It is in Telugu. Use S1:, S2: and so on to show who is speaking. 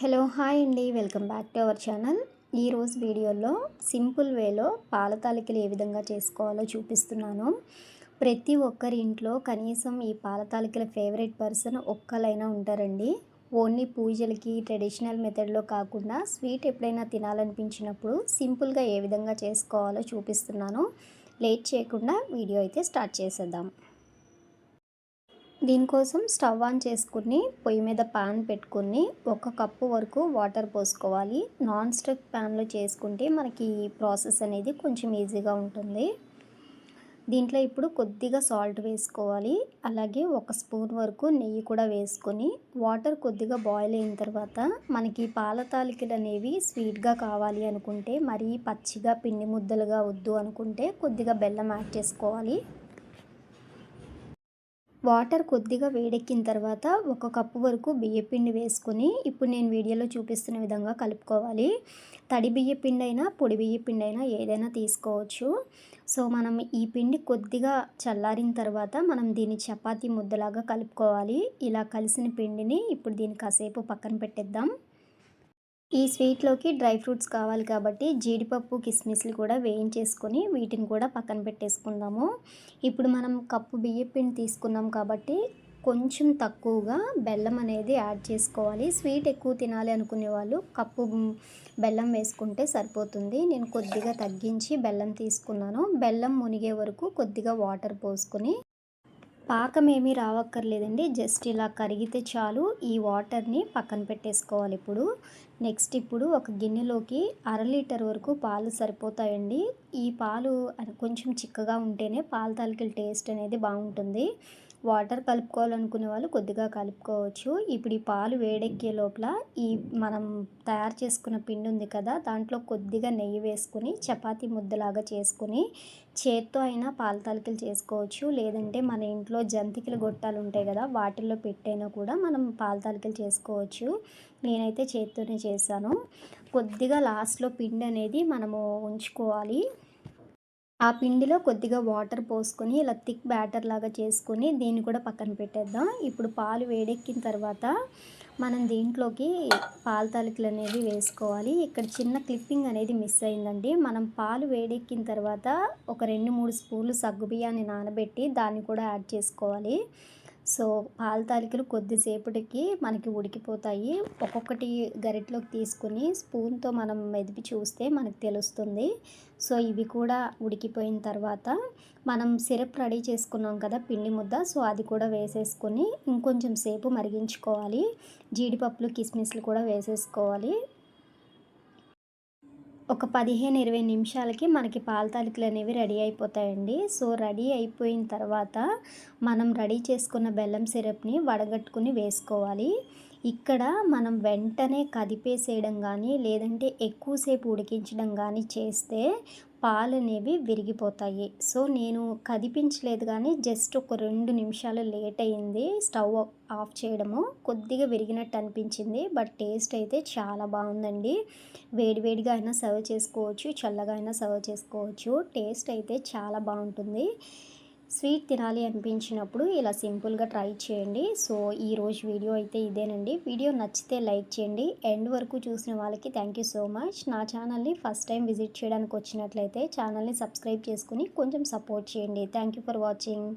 S1: హలో హాయ్ అండి, welcome back to our channel. ఈరోజు వీడియోలో సింపుల్ వేలో పాల తాలికలు ఏ విధంగా చేసుకోవాలో చూపిస్తున్నాను. ప్రతి ఒక్కరి ఇంట్లో కనీసం ఈ పాల తాలికల ఫేవరెట్ పర్సన్ ఒక్కలైనా ఉంటారండి. ఓన్లీ పూజలకి ట్రెడిషనల్ మెథడ్లో కాకుండా స్వీట్ ఎప్పుడైనా తినాలనిపించినప్పుడు సింపుల్గా ఏ విధంగా చేసుకోవాలో చూపిస్తున్నాను. లేట్ చేయకుండా వీడియో అయితే స్టార్ట్ చేసేద్దాం. దీనికోసం స్టవ్ ఆన్ చేసుకుని పొయ్యి మీద పాన్ పెట్టుకుని 1 కప్పు వరకు వాటర్ పోసుకోవాలి. నాన్ స్టిక్ ప్యాన్లో చేసుకుంటే మనకి ఈ ప్రాసెస్ అనేది కొంచెం ఈజీగా ఉంటుంది. దీంట్లో ఇప్పుడు కొద్దిగా సాల్ట్ వేసుకోవాలి. అలాగే 1 స్పూన్ వరకు నెయ్యి కూడా వేసుకొని వాటర్ కొద్దిగా బాయిల్ అయిన తర్వాత మనకి పాల తాలికలు అనేవి స్వీట్గా కావాలి అనుకుంటే, మరీ పచ్చిగా పిండి ముద్దలుగా వద్దు అనుకుంటే కొద్దిగా బెల్లం యాడ్ చేసుకోవాలి. వాటర్ కొద్దిగా వేడెక్కిన తర్వాత 1 కప్పు వరకు బియ్యపిండి వేసుకొని ఇప్పుడు నేను వీడియోలో చూపిస్తున్న విధంగా కలుపుకోవాలి. తడి బియ్యపిండి అయినా పొడి బియ్యపిండి అయినా ఏదైనా తీసుకోవచ్చు. సో మనం ఈ పిండి కొద్దిగా చల్లారిన తర్వాత మనం దీన్ని చపాతీ ముద్దలాగా కలుపుకోవాలి. ఇలా కలిసిన పిండిని ఇప్పుడు దీన్ని కాసేపు పక్కన పెట్టేద్దాం. ఈ స్వీట్లోకి డ్రై ఫ్రూట్స్ కావాలి కాబట్టి జీడిపప్పు కిస్మిస్లు కూడా వేయించేసుకొని వీటిని కూడా పక్కన పెట్టేసుకుందాము. ఇప్పుడు మనం కప్పు బియ్యపిండి తీసుకున్నాం కాబట్టి కొంచెం తక్కువగా బెల్లం అనేది యాడ్ చేసుకోవాలి. స్వీట్ ఎక్కువ తినాలి అనుకునే వాళ్ళు కప్పు బెల్లం వేసుకుంటే సరిపోతుంది. నేను కొద్దిగా తగ్గించి బెల్లం తీసుకున్నాను. బెల్లం మునిగే వరకు కొద్దిగా వాటర్ పోసుకొని, పాకం ఏమీ రావక్కర్లేదండి, జస్ట్ ఇలా కరిగితే చాలు. ఈ వాటర్ని పక్కన పెట్టేసుకోవాలి. ఇప్పుడు ఒక గిన్నెలోకి 1/2 లీటర్ వరకు పాలు సరిపోతాయండి. ఈ పాలు కొంచెం చిక్కగా ఉంటేనే పాల తాలికల టేస్ట్ అనేది బాగుంటుంది. వాటర్ కలుపుకోవాలనుకునే వాళ్ళు కొద్దిగా కలుపుకోవచ్చు. ఇప్పుడు ఈ పాలు వేడెక్కే లోపల ఈ మనం తయారు చేసుకున్న పిండి ఉంది కదా, దాంట్లో కొద్దిగా నెయ్యి వేసుకొని చపాతీ ముద్దలాగా చేసుకొని చేత్తో అయినా పాల తాలికలు చేసుకోవచ్చు. లేదంటే మన ఇంట్లో జంతికల గొట్టాలు ఉంటాయి కదా, వాటిల్లో పెట్టైనా కూడా మనం పాల తాలికలు చేసుకోవచ్చు. నేనైతే చేత్తోనే చేశాను. కొద్దిగా లాస్ట్లో పిండి అనేది మనము ఉంచుకోవాలి. ఆ పిండిలో కొద్దిగా వాటర్ పోసుకొని ఇలా థిక్ బ్యాటర్ లాగా చేసుకొని దీన్ని కూడా పక్కన పెట్టేద్దాం. ఇప్పుడు పాలు వేడెక్కిన తర్వాత మనం దీంట్లోకి పాల తాలికలు అనేవి వేసుకోవాలి. ఇక్కడ చిన్న క్లిప్పింగ్ అనేది మిస్ అయిందండి. మనం పాలు వేడెక్కిన తర్వాత ఒక 2-3 స్పూన్లు సగ్గుబియ్యాన్ని నానబెట్టి దాన్ని కూడా యాడ్ చేసుకోవాలి. సో పాల తాలికలు కొద్దిసేపటికి మనకి ఉడికిపోతాయి. ఒక్కొక్కటి గరిటెలోకి తీసుకుని స్పూన్తో మనం మెదిపి చూస్తే మనకు తెలుస్తుంది. సో ఇవి కూడా ఉడికిపోయిన తర్వాత మనం సిరప్ రెడీ చేసుకున్నాం కదా పిండి ముద్ద, సో అది కూడా వేసేసుకొని ఇంకొంచెం సేపు మరిగించుకోవాలి. జీడిపప్పులు కిస్మిస్లు కూడా వేసేసుకోవాలి. ఒక 15-20 నిమిషాలకి మనకి పాల తాలికలు అనేవి రెడీ అయిపోతాయండి. సో రెడీ అయిపోయిన తర్వాత మనం రెడీ చేసుకున్న బెల్లం సిరప్ని వడగట్టుకుని వేసుకోవాలి. ఇక్కడ మనం వెంటనే కదిపేసేయడం కానీ లేదంటే ఎక్కువసేపు ఉడికించడం కానీ చేస్తే పాలు అనేవి విరిగిపోతాయి. సో నేను కదిపించలేదు కానీ జస్ట్ ఒక 2 నిమిషాలు లేట్ అయ్యింది స్టవ్ ఆఫ్ చేయడము. కొద్దిగా విరిగినట్టు అనిపించింది, బట్ టేస్ట్ అయితే చాలా బాగుందండి. వేడివేడిగా అయినా సర్వ్ చేసుకోవచ్చు, చల్లగా అయినా సర్వ్ చేసుకోవచ్చు. టేస్ట్ అయితే చాలా బాగుంటుంది. స్వీట్ తినాలి అనిపించినప్పుడు ఇలా సింపుల్గా ట్రై చేయండి. సో ఈరోజు వీడియో అయితే ఇదేనండి. వీడియో నచ్చితే లైక్ చేయండి. ఎండ్ వరకు చూసిన వాళ్ళకి థ్యాంక్ యూ సో మచ్. నా ఛానల్ని ఫస్ట్ టైం విజిట్ చేయడానికి వచ్చినట్లయితే ఛానల్ని సబ్స్క్రైబ్ చేసుకుని కొంచెం సపోర్ట్ చేయండి. Thank you for watching.